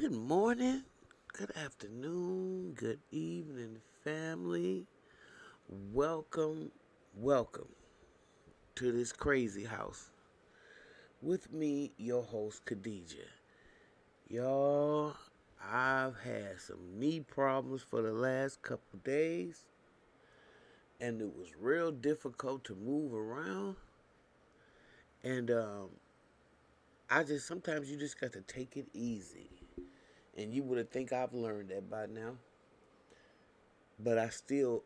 Good morning, good afternoon, good evening, family. Welcome, welcome to this crazy house. With me, your host, Khadijah. Y'all, I've had some knee problems for the last couple days, and it was real difficult to move around. And sometimes you just got to take it easy. And you would have think I've learned that by now. But I still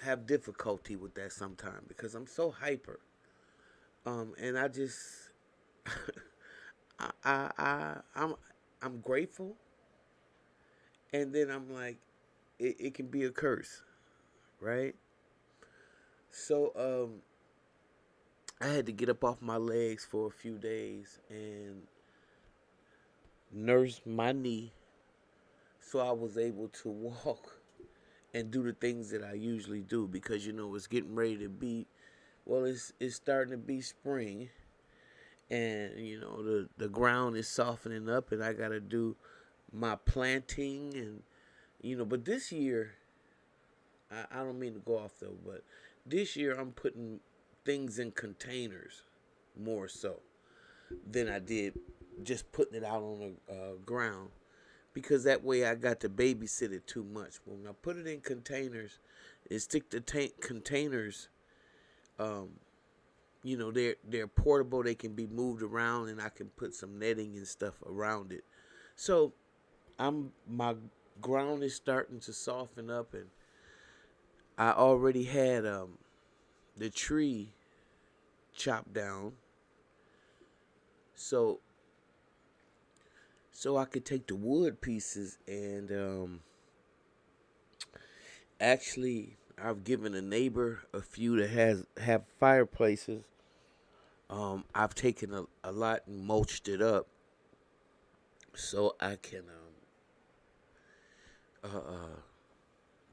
have difficulty with that sometimes because I'm so hyper. And I just I'm grateful, and then I'm like, it can be a curse, right? So I had to get up off my legs for a few days and nurse my knee, so I was able to walk and do the things that I usually do because it's getting ready to be, well, it's starting to be spring, and the ground is softening up, and I gotta do my planting, and but this year, I don't mean to go off though, but this year I'm putting things in containers more so than I did just putting it out on the ground, because that way I got to babysit it too much. When I put it in containers and stick the containers, um, they're portable. They can be moved around, and I can put some netting and stuff around it. So my ground is starting to soften up, and I already had the tree chopped down, so I could take the wood pieces and actually I've given a neighbor a few that have fireplaces. I've taken a lot and mulched it up so I can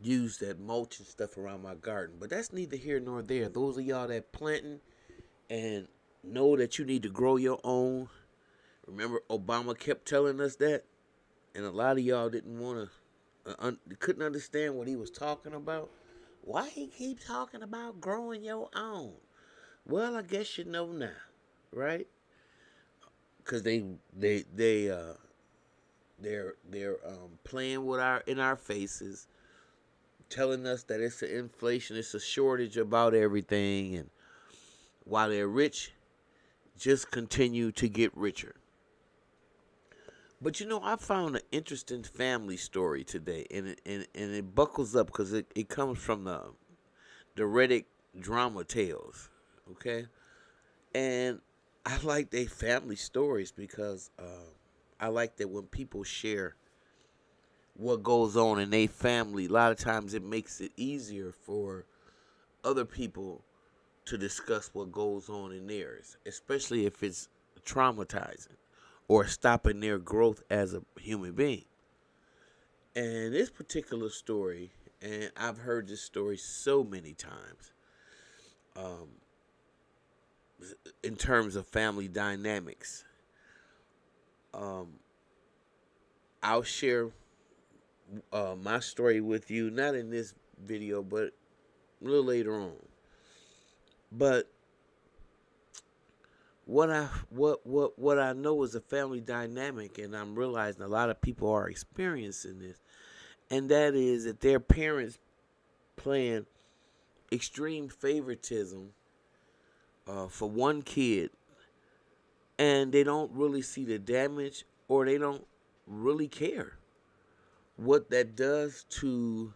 use that mulch and stuff around my garden. But that's neither here nor there. Those of y'all that planting and know that you need to grow your own. Remember, Obama kept telling us that, and a lot of y'all didn't want to, couldn't understand what he was talking about. Why he keep talking about growing your own? Well, I guess you know now, right? Because they're playing with our in our faces, telling us that it's an inflation, it's a shortage about everything, and while they're rich, just continue to get richer. But I found an interesting family story today, and it buckles up because it comes from the Reddit drama tales, okay? And I like their family stories because I like that when people share what goes on in their family, a lot of times it makes it easier for other people to discuss what goes on in theirs, especially if it's traumatizing or stopping their growth as a human being. And this particular story, and I've heard this story so many times, um, in terms of family dynamics, um, I'll share my story with you, not in this video, but a little later on. But what I know is a family dynamic, and I'm realizing a lot of people are experiencing this, and that is that their parents playing extreme favoritism for one kid, and they don't really see the damage, or they don't really care what that does to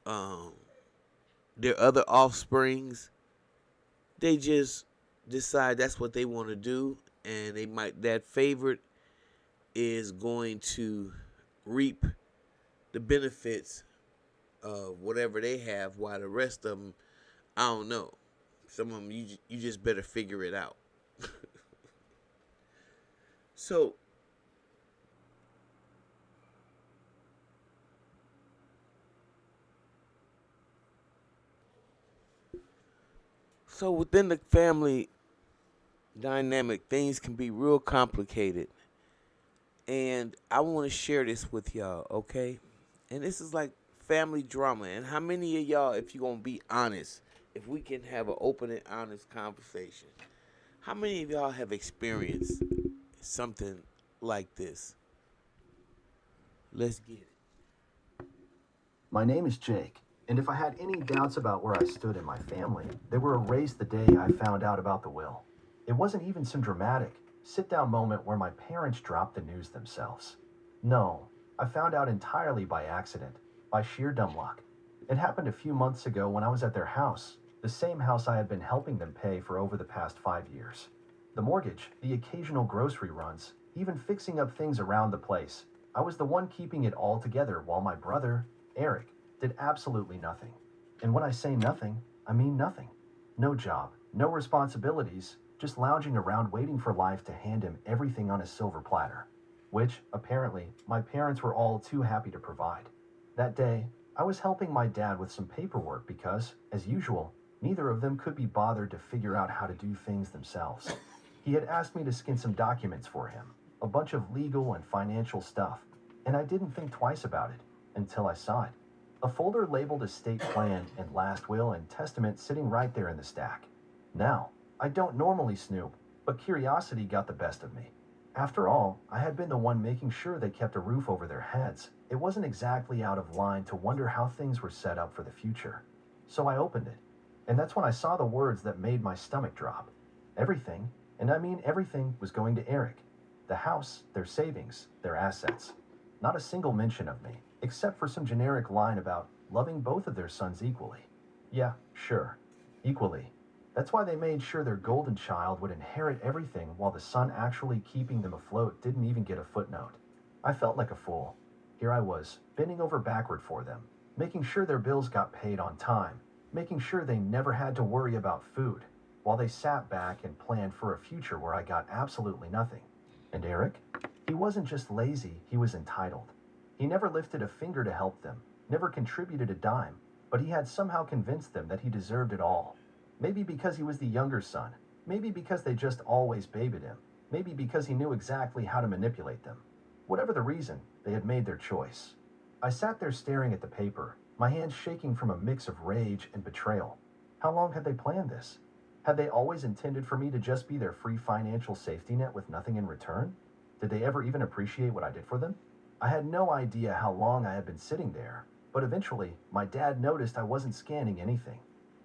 um, their other offsprings. They just decide that's what they want to do, and that favorite is going to reap the benefits of whatever they have, while the rest of them, I don't know. Some of them, you just better figure it out. So within the family dynamic, things can be real complicated, And I want to share this with y'all, okay? And this is like family drama. And how many of y'all, if you're going to be honest, if we can have an open and honest conversation, how many of y'all have experienced something like this? Let's get it. My name is Jake, and if I had any doubts about where I stood in my family, they were erased the day I found out about the will. It wasn't even some dramatic, sit down moment where my parents dropped the news themselves. No, I found out entirely by accident, by sheer dumb luck. It happened a few months ago when I was at their house, the same house I had been helping them pay for over the past 5 years. The mortgage, the occasional grocery runs, even fixing up things around the place. I was the one keeping it all together while my brother, Eric, did absolutely nothing. And when I say nothing, I mean nothing. No job, no responsibilities, just lounging around waiting for life to hand him everything on a silver platter, which, apparently, my parents were all too happy to provide. That day, I was helping my dad with some paperwork because, as usual, neither of them could be bothered to figure out how to do things themselves. He had asked me to skin some documents for him, a bunch of legal and financial stuff, and I didn't think twice about it until I saw it. A folder labeled estate plan and last will and testament sitting right there in the stack. Now, I don't normally snoop, but curiosity got the best of me. After all, I had been the one making sure they kept a roof over their heads. It wasn't exactly out of line to wonder how things were set up for the future. So I opened it, and that's when I saw the words that made my stomach drop. Everything, and I mean everything, was going to Eric. The house, their savings, their assets. Not a single mention of me, except for some generic line about loving both of their sons equally. Yeah, sure. Equally. That's why they made sure their golden child would inherit everything while the son actually keeping them afloat didn't even get a footnote. I felt like a fool. Here I was, bending over backward for them, making sure their bills got paid on time, making sure they never had to worry about food, while they sat back and planned for a future where I got absolutely nothing. And Eric? He wasn't just lazy, he was entitled. He never lifted a finger to help them, never contributed a dime, but he had somehow convinced them that he deserved it all. Maybe because he was the younger son, maybe because they just always babied him, maybe because he knew exactly how to manipulate them. Whatever the reason, they had made their choice. I sat there staring at the paper, my hands shaking from a mix of rage and betrayal. How long had they planned this? Had they always intended for me to just be their free financial safety net with nothing in return? Did they ever even appreciate what I did for them? I had no idea how long I had been sitting there, but eventually, my dad noticed I wasn't scanning anything.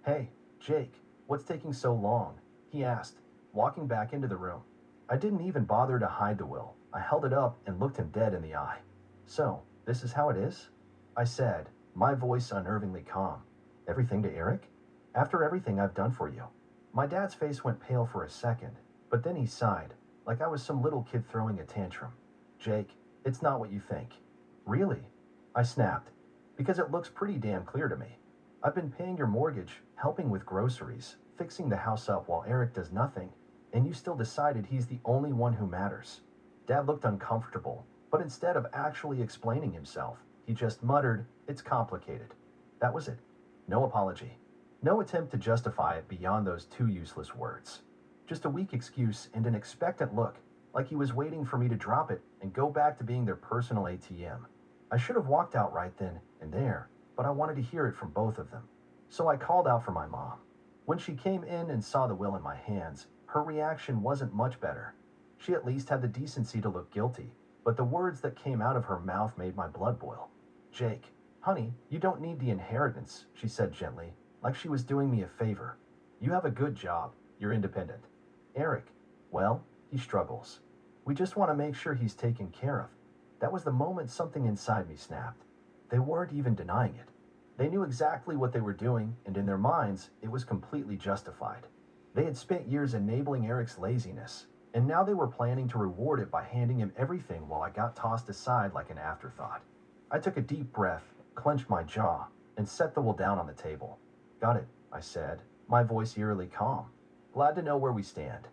Hey, Jake, what's taking so long? He asked, walking back into the room. I didn't even bother to hide the will. I held it up and looked him dead in the eye. So, this is how it is? I said, my voice unnervingly calm. Everything to Eric? After everything I've done for you. My dad's face went pale for a second, but then he sighed, like I was some little kid throwing a tantrum. Jake, it's not what you think. Really? I snapped, because it looks pretty damn clear to me. I've been paying your mortgage, helping with groceries, fixing the house up while Eric does nothing, and you still decided he's the only one who matters. Dad looked uncomfortable, but instead of actually explaining himself, he just muttered, it's complicated. That was it. No apology. No attempt to justify it beyond those two useless words. Just a weak excuse and an expectant look, like he was waiting for me to drop it and go back to being their personal ATM. I should have walked out right then and there, but I wanted to hear it from both of them. So I called out for my mom. When she came in and saw the will in my hands, her reaction wasn't much better. She at least had the decency to look guilty, but the words that came out of her mouth made my blood boil. Jake, honey, you don't need the inheritance, she said gently, like she was doing me a favor. You have a good job. You're independent. Eric, well, he struggles. We just want to make sure he's taken care of. That was the moment something inside me snapped. They weren't even denying it. They knew exactly what they were doing, and in their minds, it was completely justified. They had spent years enabling Eric's laziness, and now they were planning to reward it by handing him everything while I got tossed aside like an afterthought. I took a deep breath, clenched my jaw, and set the will down on the table. Got it, I said, my voice eerily calm. Glad to know where we stand.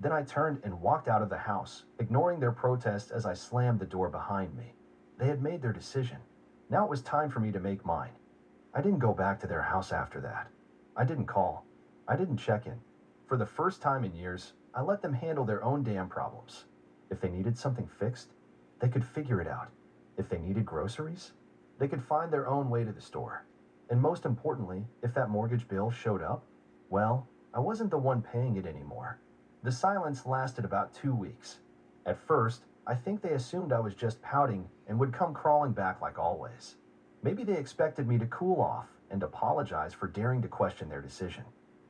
Then I turned and walked out of the house, ignoring their protest as I slammed the door behind me. They had made their decision. Now it was time for me to make mine. I didn't go back to their house after that. I didn't call. I didn't check in. For the first time in years, I let them handle their own damn problems. If they needed something fixed, They could figure it out. If they needed groceries, they could find their own way to the store. And most importantly, if that mortgage bill showed up, well, I wasn't the one paying it anymore. The silence lasted about 2 weeks. At first, I think they assumed I was just pouting and would come crawling back like always. Maybe they expected me to cool off and apologize for daring to question their decision.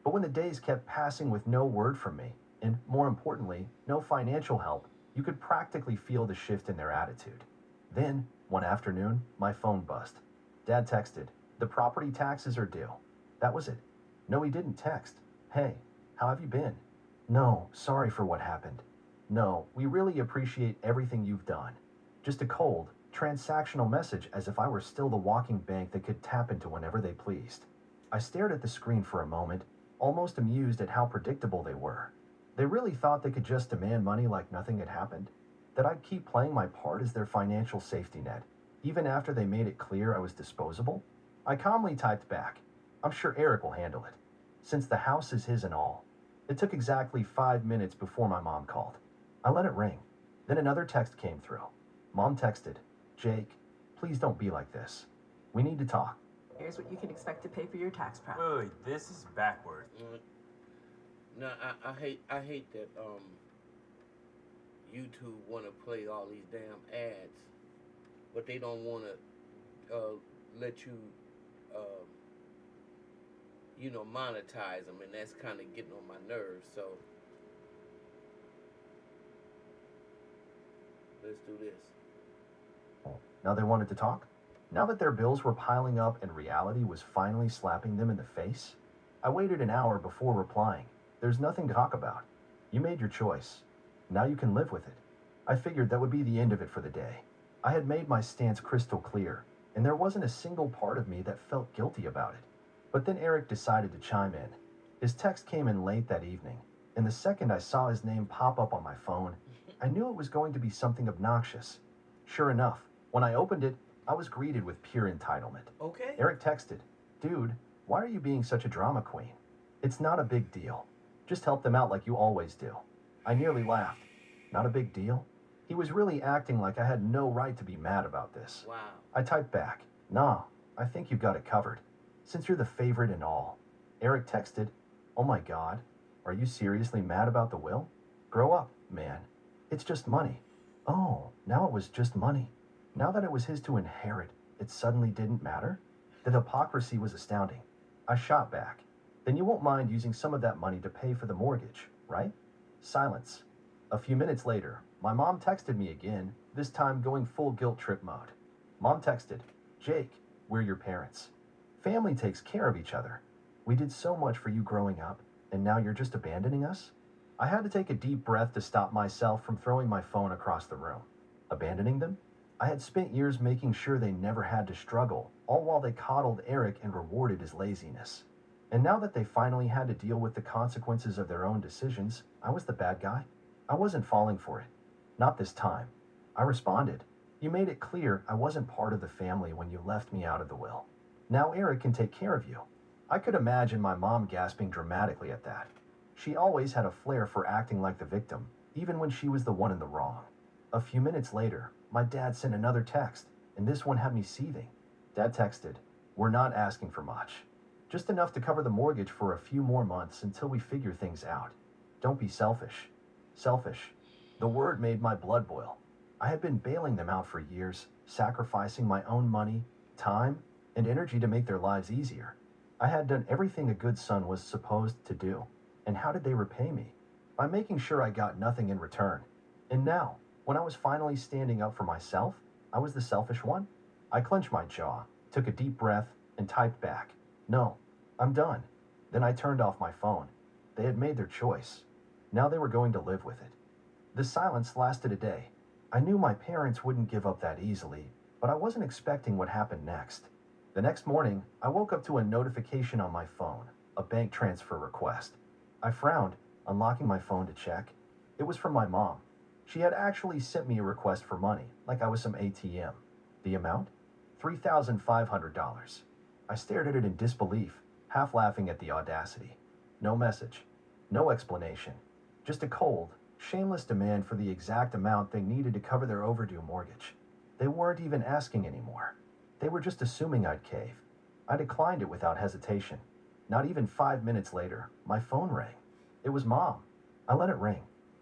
But when the days kept passing with no word from me, and more importantly, no financial help, you could practically feel the shift in their attitude. Then, one afternoon, my phone buzzed. Dad texted, "The property taxes are due." That was it. No, he didn't text, "Hey, how have you been?" "No, sorry for what happened." "No, we really appreciate everything you've done." Just a cold, transactional message as if I were still the walking bank they could tap into whenever they pleased. I stared at the screen for a moment, almost amused at how predictable they were. They really thought they could just demand money like nothing had happened? That I'd keep playing my part as their financial safety net, even after they made it clear I was disposable? I calmly typed back, "I'm sure Eric will handle it, since the house is his and all." It took exactly 5 minutes before my mom called. I let it ring. Then another text came through. Mom texted, "Jake, please don't be like this. We need to talk." Here's what you can expect to pay for your tax prep. Wait, this is backwards. No, I hate that YouTube want to play all these damn ads, but they don't want to let you, uh, monetize them, and that's kind of getting on my nerves. So let's do this. Now they wanted to talk? Now that their bills were piling up and reality was finally slapping them in the face? I waited an hour before replying. There's nothing to talk about. You made your choice. Now you can live with it. I figured that would be the end of it for the day. I had made my stance crystal clear, and there wasn't a single part of me that felt guilty about it. But then Eric decided to chime in. His text came in late that evening, and the second I saw his name pop up on my phone, I knew it was going to be something obnoxious. Sure enough, when I opened it, I was greeted with pure entitlement. Okay. Eric texted, "Dude, why are you being such a drama queen? It's not a big deal. Just help them out like you always do." I nearly laughed. Not a big deal? He was really acting like I had no right to be mad about this. Wow. I typed back, "Nah, I think you've got it covered, since you're the favorite and all." Eric texted, "Oh my God, are you seriously mad about the will? Grow up, man. It's just money." Oh, now it was just money. Now that it was his to inherit, it suddenly didn't matter? The hypocrisy was astounding. I shot back. "Then you won't mind using some of that money to pay for the mortgage, right?" Silence. A few minutes later, my mom texted me again, this time going full guilt trip mode. Mom texted, "Jake, we're your parents. Family takes care of each other. We did so much for you growing up, and now you're just abandoning us?" I had to take a deep breath to stop myself from throwing my phone across the room. Abandoning them? I had spent years making sure they never had to struggle, all while they coddled Eric and rewarded his laziness. And now that they finally had to deal with the consequences of their own decisions, I was the bad guy. I wasn't falling for it. Not this time. I responded, "You made it clear I wasn't part of the family when you left me out of the will. Now Eric can take care of you." I could imagine my mom gasping dramatically at that. She always had a flair for acting like the victim, even when she was the one in the wrong. A few minutes later, my dad sent another text, and this one had me seething. Dad texted, "We're not asking for much. Just enough to cover the mortgage for a few more months until we figure things out. Don't be selfish." Selfish. The word made my blood boil. I had been bailing them out for years, sacrificing my own money, time, and energy to make their lives easier. I had done everything a good son was supposed to do. And how did they repay me? By making sure I got nothing in return. And now, when I was finally standing up for myself, I was the selfish one? I clenched my jaw, took a deep breath, and typed back, "No, I'm done." Then I turned off my phone. They had made their choice. Now they were going to live with it. The silence lasted a day. I knew my parents wouldn't give up that easily, but I wasn't expecting what happened next. The next morning, I woke up to a notification on my phone, a bank transfer request. I frowned, unlocking my phone to check. It was from my mom. She had actually sent me a request for money, like I was some ATM. The amount? $3,500. I stared at it in disbelief, half laughing at the audacity. No message. No explanation. Just a cold, Shameless demand for the exact amount they needed to cover their overdue mortgage. They weren't even asking anymore. They were just assuming I'd cave. I declined it without hesitation. Not even 5 minutes later, my phone rang. It was Mom. I let it ring.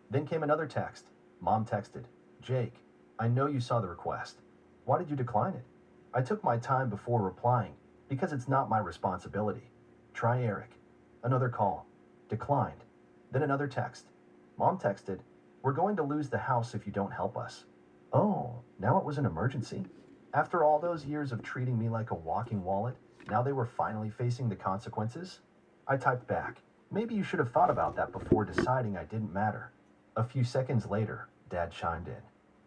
Then came another text. Mom texted, "Jake, I know you saw the request. Why did you decline it?" I took my time before replying because it's not my responsibility. Try Eric. Another call. Declined. Then another text. Mom texted, "We're going to lose the house if you don't help us." Oh, now it was an emergency? After all those years of treating me like a walking wallet, now they were finally facing the consequences? I typed back, "Maybe you should have thought about that before deciding I didn't matter." A few seconds later, Dad chimed in.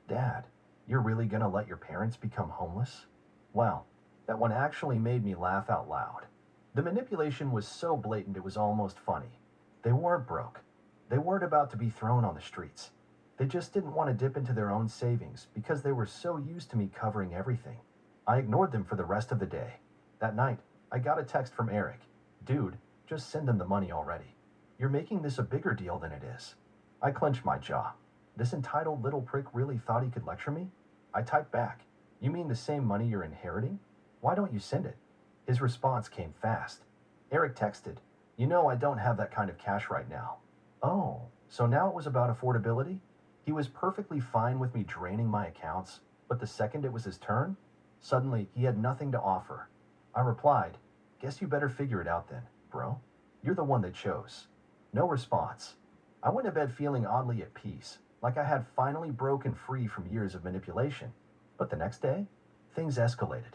"Dad, you're really gonna let your parents become homeless?" Well, that one actually made me laugh out loud. The manipulation was so blatant it was almost funny. They weren't broke. They weren't about to be thrown on the streets. They just didn't want to dip into their own savings because they were so used to me covering everything. I ignored them for the rest of the day. That night, I got a text from Eric. "Dude, just send them the money already. You're making this a bigger deal than it is." I clenched my jaw. This entitled little prick really thought he could lecture me? I typed back, "You mean the same money you're inheriting? Why don't you send it?" His response came fast. Eric texted, "You know I don't have that kind of cash right now." Oh, so now it was about affordability? He was perfectly fine with me draining my accounts, but the second it was his turn, suddenly he had nothing to offer. I replied, "Guess you better figure it out then, bro. You're the one that chose." No response. I went to bed feeling oddly at peace, like I had finally broken free from years of manipulation. But the next day, things escalated.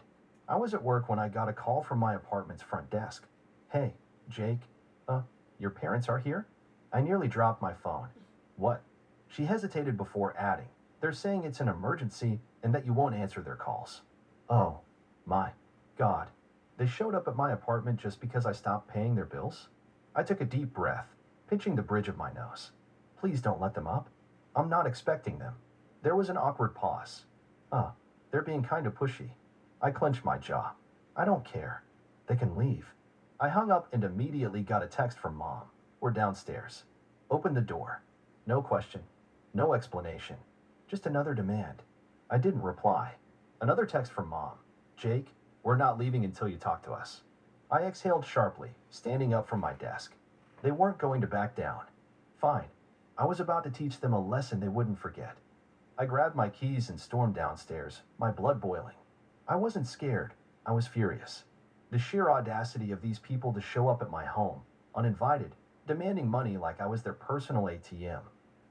I was at work when I got a call from my apartment's front desk. "Hey, Jake, your parents are here?" I nearly dropped my phone. "What?" She hesitated before adding, "They're saying it's an emergency and that you won't answer their calls." Oh, my God. They showed up at my apartment just because I stopped paying their bills? I took a deep breath, pinching the bridge of my nose. Please don't let them up. I'm not expecting them. There was an awkward pause. They're being kind of pushy. I clenched my jaw. I don't care. They can leave. I hung up and immediately got a text from Mom. We're downstairs. Open the door. No question. No explanation. Just another demand. I didn't reply. Another text from Mom. "Jake, we're not leaving until you talk to us." I exhaled sharply, standing up from my desk. They weren't going to back down. Fine. I was about to teach them a lesson they wouldn't forget. I grabbed my keys and stormed downstairs, my blood boiling. I wasn't scared. I was furious. The sheer audacity of these people to show up at my home, uninvited, demanding money like I was their personal ATM.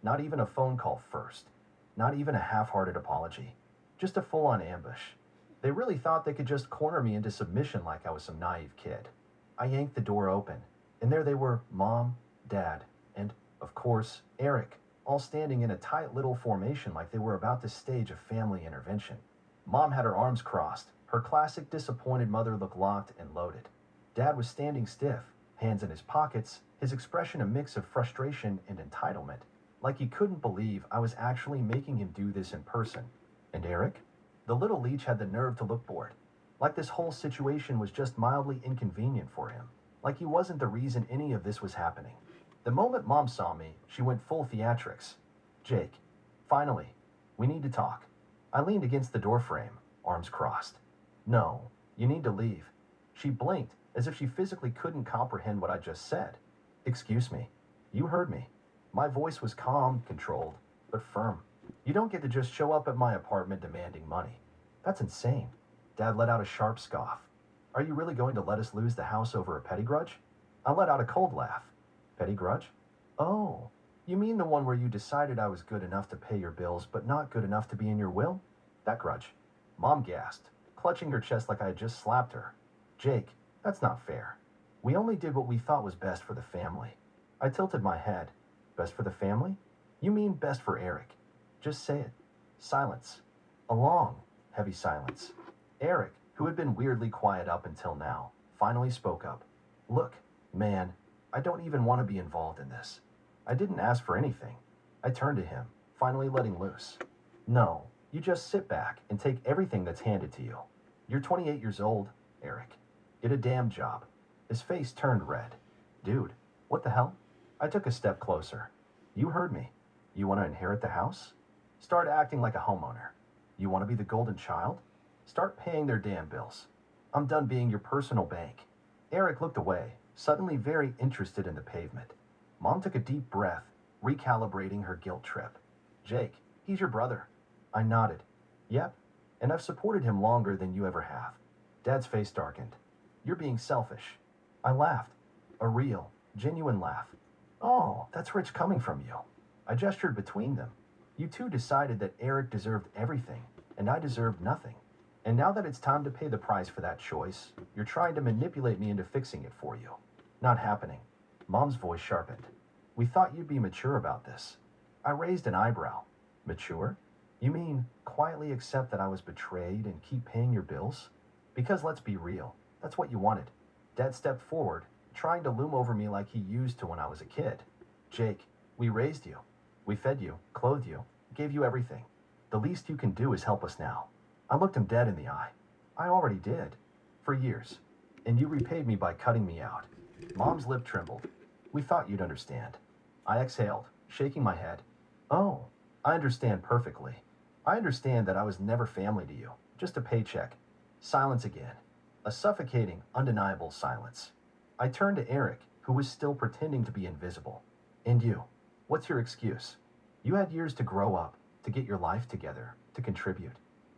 Not even a phone call first. Not even a half-hearted apology. Just a full-on ambush. They really thought they could just corner me into submission like I was some naive kid. I yanked the door open, and there they were, Mom, Dad, and, of course, Eric, all standing in a tight little formation like they were about to stage a family intervention. Mom had her arms crossed. Her classic disappointed mother looked locked and loaded. Dad was standing stiff, hands in his pockets, his expression a mix of frustration and entitlement, like he couldn't believe I was actually making him do this in person. And Eric? The little leech had the nerve to look bored, like this whole situation was just mildly inconvenient for him, like he wasn't the reason any of this was happening. The moment Mom saw me, she went full theatrics. "Jake, finally, we need to talk." I leaned against the doorframe, arms crossed. "No, you need to leave." She blinked, as if she physically couldn't comprehend what I just said. "Excuse me. You heard me." My voice was calm, controlled, but firm. "You don't get to just show up at my apartment demanding money. That's insane." Dad let out a sharp scoff. "Are you really going to let us lose the house over a petty grudge?" I let out a cold laugh. "Petty grudge? Oh, you mean the one where you decided I was good enough to pay your bills, but not good enough to be in your will? That grudge." Mom gasped, clutching her chest like I had just slapped her. "Jake, that's not fair. We only did what we thought was best for the family." I tilted my head. "Best for the family? You mean best for Eric. Just say it." Silence. A long, heavy silence. Eric, who had been weirdly quiet up until now, finally spoke up. "Look, man, I don't even want to be involved in this. I didn't ask for anything." I turned to him, finally letting loose. "No, you just sit back and take everything that's handed to you. You're 28 years old, Eric. Get a damn job." His face turned red. "Dude, what the hell?" I took a step closer. "You heard me. You want to inherit the house? Start acting like a homeowner. You want to be the golden child? Start paying their damn bills. I'm done being your personal bank. Eric looked away, suddenly very interested in the pavement. Mom took a deep breath, recalibrating her guilt trip. Jake, he's your brother. I nodded. Yep, and I've supported him longer than you ever have. Dad's face darkened. You're being selfish. I laughed. A real, genuine laugh. Oh, that's rich coming from you. I gestured between them. You two decided that Eric deserved everything, and I deserved nothing. And now that it's time to pay the price for that choice, you're trying to manipulate me into fixing it for you. Not happening. Mom's voice sharpened. We thought you'd be mature about this. I raised an eyebrow. Mature? You mean quietly accept that I was betrayed and keep paying your bills? Because let's be real, that's what you wanted. Dad stepped forward, trying to loom over me like he used to when I was a kid. Jake, we raised you. We fed you, clothed you, gave you everything. The least you can do is help us now. I looked him dead in the eye. I already did. For years. And you repaid me by cutting me out. Mom's lip trembled. We thought you'd understand. I exhaled, shaking my head. Oh, I understand perfectly. I understand that I was never family to you, just a paycheck. Silence again. A suffocating, undeniable silence. I turned to Eric, who was still pretending to be invisible. And you, what's your excuse? You had years to grow up, to get your life together, to contribute.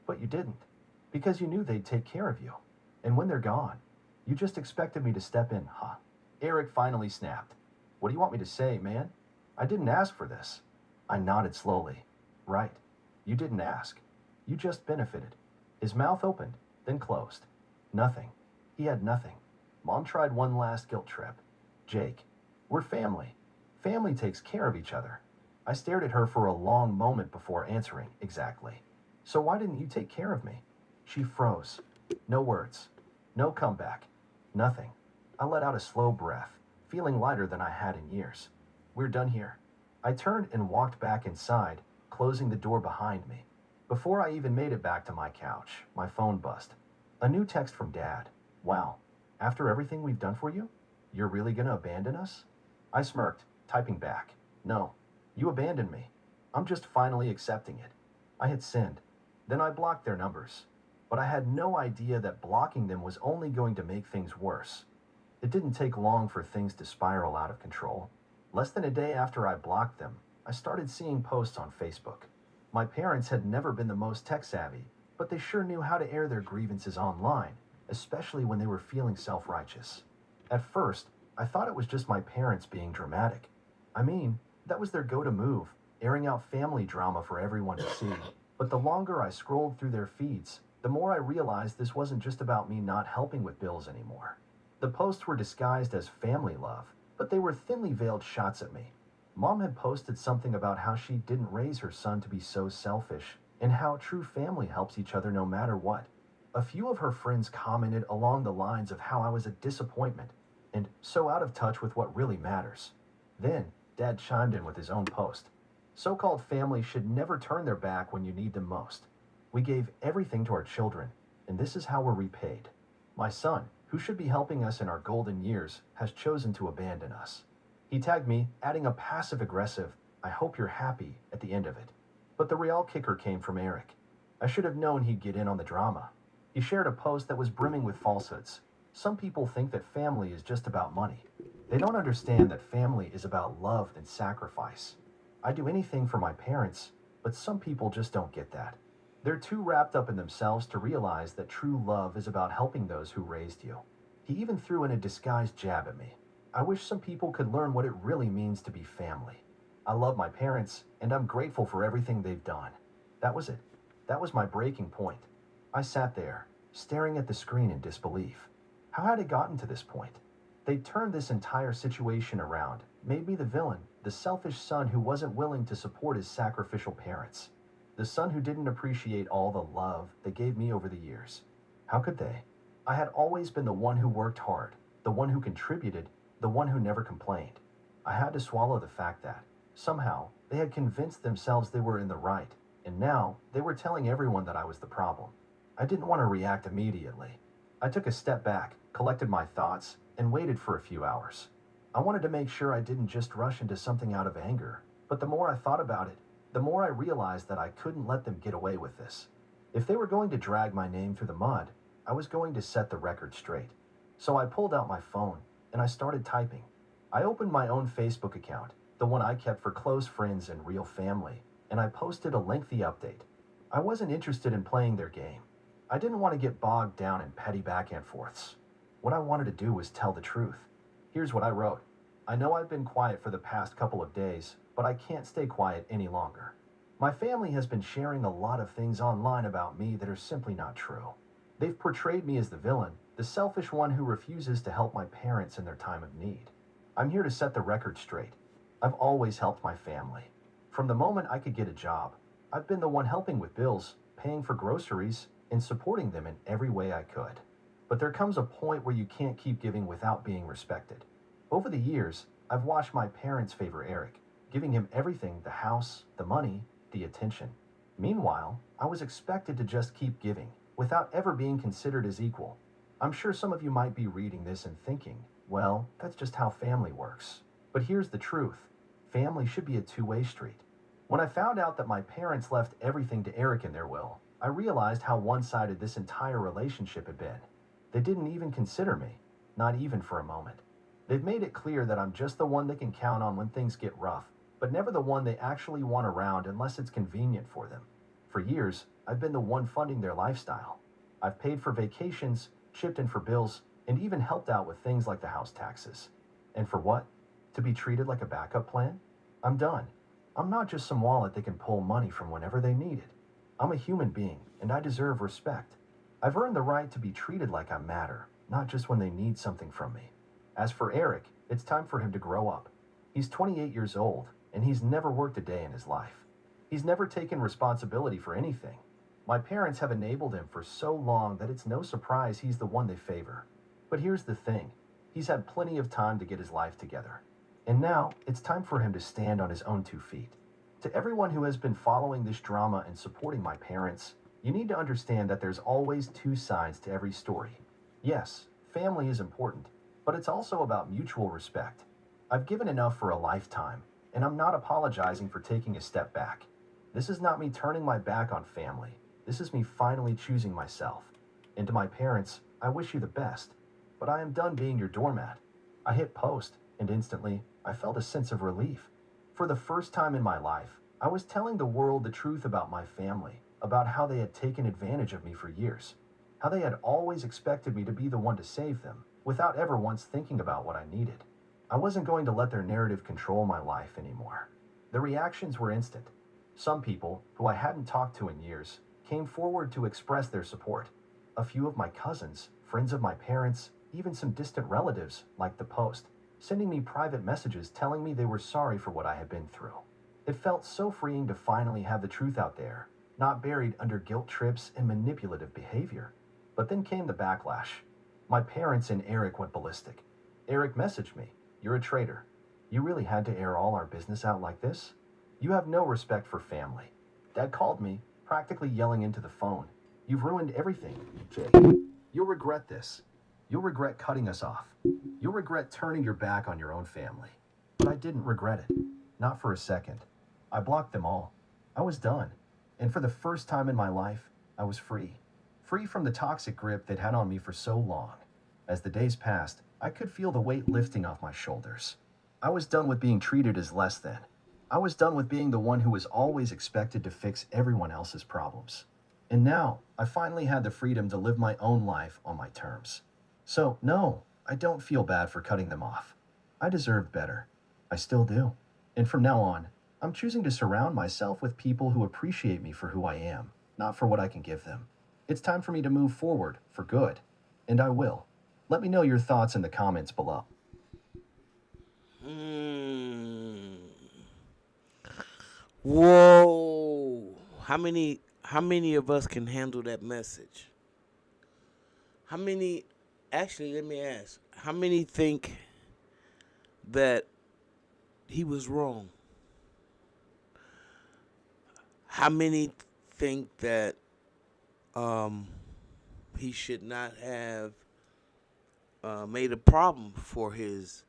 But you didn't, because you knew they'd take care of you. And when they're gone, you just expected me to step in, huh? Eric finally snapped. What do you want me to say, man? I didn't ask for this. I nodded slowly. Right. You didn't ask. You just benefited. His mouth opened, then closed. Nothing. He had nothing. Mom tried one last guilt trip. Jake, we're family. Family takes care of each other. I stared at her for a long moment before answering exactly. So why didn't you take care of me? She froze. No words. No comeback. Nothing. I let out a slow breath, feeling lighter than I had in years. We're done here. I turned and walked back inside, closing the door behind me. Before I even made it back to my couch, my phone buzzed. A new text from Dad. Wow, after everything we've done for you, you're really gonna abandon us? I smirked, typing back. No, you abandoned me. I'm just finally accepting it. I had sinned. Then I blocked their numbers. But I had no idea that blocking them was only going to make things worse. It didn't take long for things to spiral out of control. Less than a day after I blocked them, I started seeing posts on Facebook. My parents had never been the most tech-savvy, but they sure knew how to air their grievances online, especially when they were feeling self-righteous. At first, I thought it was just my parents being dramatic. I mean, that was their go-to move, airing out family drama for everyone to see. But the longer I scrolled through their feeds, the more I realized this wasn't just about me not helping with bills anymore. The posts were disguised as family love, but they were thinly veiled shots at me. Mom had posted something about how she didn't raise her son to be so selfish, and how true family helps each other no matter what. A few of her friends commented along the lines of how I was a disappointment, and so out of touch with what really matters. Then, Dad chimed in with his own post. So-called family should never turn their back when you need them most. We gave everything to our children, and this is how we're repaid. My son, who should be helping us in our golden years, has chosen to abandon us. He tagged me, adding a passive-aggressive, I hope you're happy, at the end of it. But the real kicker came from Eric. I should have known he'd get in on the drama. He shared a post that was brimming with falsehoods. Some people think that family is just about money. They don't understand that family is about love and sacrifice. I'd do anything for my parents, but some people just don't get that. They're too wrapped up in themselves to realize that true love is about helping those who raised you. He even threw in a disguised jab at me. I wish some people could learn what it really means to be family. I love my parents, and I'm grateful for everything they've done. That was it. That was my breaking point. I sat there, staring at the screen in disbelief. How had it gotten to this point? They turned this entire situation around, made me the villain, the selfish son who wasn't willing to support his sacrificial parents. The son who didn't appreciate all the love they gave me over the years. How could they? I had always been the one who worked hard, the one who contributed, the one who never complained. I had to swallow the fact that, somehow, they had convinced themselves they were in the right, and now they were telling everyone that I was the problem. I didn't want to react immediately. I took a step back, collected my thoughts, and waited for a few hours. I wanted to make sure I didn't just rush into something out of anger. But the more I thought about it, the more I realized that I couldn't let them get away with this. If they were going to drag my name through the mud, I was going to set the record straight. So I pulled out my phone and I started typing. I opened my own Facebook account, the one I kept for close friends and real family, and I posted a lengthy update. I wasn't interested in playing their game. I didn't want to get bogged down in petty back and forths. What I wanted to do was tell the truth. Here's what I wrote. I know I've been quiet for the past couple of days, but I can't stay quiet any longer. My family has been sharing a lot of things online about me that are simply not true. They've portrayed me as the villain, the selfish one who refuses to help my parents in their time of need. I'm here to set the record straight. I've always helped my family. From the moment I could get a job, I've been the one helping with bills, paying for groceries, and supporting them in every way I could. But there comes a point where you can't keep giving without being respected. Over the years, I've watched my parents favor Eric, giving him everything: the house, the money, the attention. Meanwhile, I was expected to just keep giving, without ever being considered as equal. I'm sure some of you might be reading this and thinking, well, that's just how family works. But here's the truth. Family should be a two-way street. When I found out that my parents left everything to Eric in their will, I realized how one-sided this entire relationship had been. They didn't even consider me, not even for a moment. They've made it clear that I'm just the one they can count on when things get rough, but never the one they actually want around unless it's convenient for them. For years, I've been the one funding their lifestyle. I've paid for vacations, chipped in for bills, and even helped out with things like the house taxes. And for what? To be treated like a backup plan? I'm done. I'm not just some wallet they can pull money from whenever they need it. I'm a human being, and I deserve respect. I've earned the right to be treated like I matter, not just when they need something from me. As for Eric, it's time for him to grow up. He's 28 years old, and he's never worked a day in his life. He's never taken responsibility for anything. My parents have enabled him for so long that it's no surprise he's the one they favor. But here's the thing. He's had plenty of time to get his life together. And now, it's time for him to stand on his own 2 feet. To everyone who has been following this drama and supporting my parents, you need to understand that there's always two sides to every story. Yes, family is important, but it's also about mutual respect. I've given enough for a lifetime, and I'm not apologizing for taking a step back. This is not me turning my back on family. This is me finally choosing myself. And to my parents, I wish you the best, but I am done being your doormat. I hit post, and instantly, I felt a sense of relief. For the first time in my life, I was telling the world the truth about my family, about how they had taken advantage of me for years, how they had always expected me to be the one to save them, without ever once thinking about what I needed. I wasn't going to let their narrative control my life anymore. The reactions were instant. Some people, who I hadn't talked to in years, came forward to express their support. A few of my cousins, friends of my parents, even some distant relatives, liked the post, sending me private messages telling me they were sorry for what I had been through. It felt so freeing to finally have the truth out there, not buried under guilt trips and manipulative behavior. But then came the backlash. My parents and Eric went ballistic. Eric messaged me, "You're a traitor. You really had to air all our business out like this? You have no respect for family." Dad called me, practically yelling into the phone, "You've ruined everything, Jake. You'll regret this. You'll regret cutting us off. You'll regret turning your back on your own family." But I didn't regret it. Not for a second. I blocked them all. I was done. And for the first time in my life, I was free. Free from the toxic grip they'd had on me for so long. As the days passed, I could feel the weight lifting off my shoulders. I was done with being treated as less than. I was done with being the one who was always expected to fix everyone else's problems. And now, I finally had the freedom to live my own life on my terms. So, no, I don't feel bad for cutting them off. I deserved better. I still do. And from now on, I'm choosing to surround myself with people who appreciate me for who I am, not for what I can give them. It's time for me to move forward for good. And I will. Let me know your thoughts in the comments below. Mm. Whoa. How many of us can handle that message? How many Actually, let me ask. How many think that he was wrong? How many think that um he should not have made a problem for his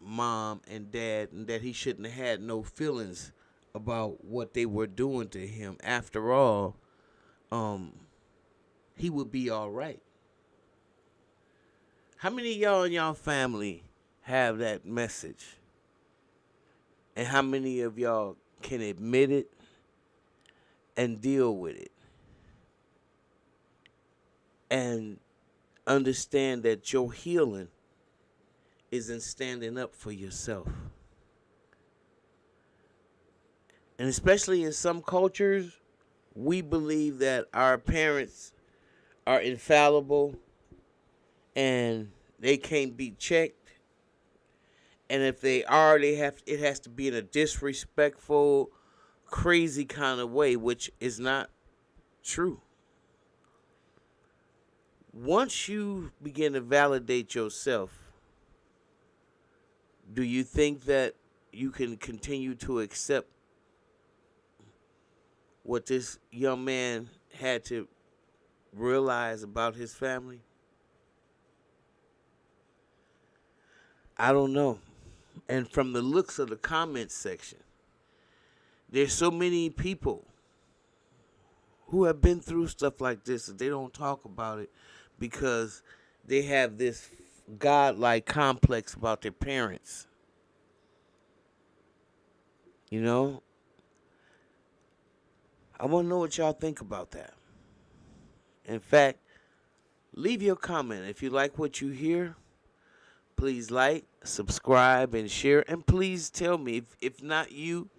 mom and dad, and that he shouldn't have had no feelings about what they were doing to him. After all, um, he would be all right. How many of y'all in y'all family have that message? And how many of y'all can admit it and deal with it and understand that your healing is in standing up for yourself? And especially in some cultures, we believe that our parents are infallible and they can't be checked. And if they are, it has to be in a disrespectful, crazy kind of way, which is not true. Once you begin to validate yourself, do you think that you can continue to accept what this young man had to realize about his family? I don't know. And from the looks of the comments section, there's so many people who have been through stuff like this that they don't talk about it because they have this godlike complex about their parents. You know? I want to know what y'all think about that. In fact, leave your comment. If you like what you hear, please like, subscribe, and share. And please tell me, if not you,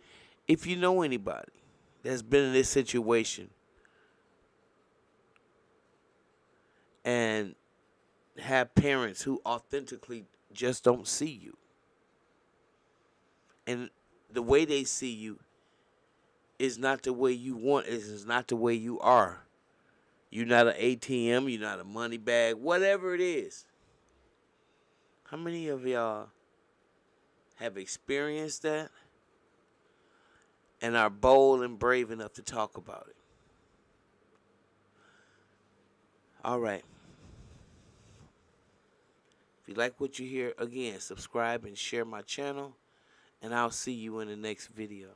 if you know anybody that's been in this situation and have parents who authentically just don't see you. And the way they see you is not the way you want. It is not the way you are. You're not an ATM. You're not a money bag. Whatever it is. How many of y'all have experienced that and are bold and brave enough to talk about it? All right. If you like what you hear, again, subscribe and share my channel. And I'll see you in the next video.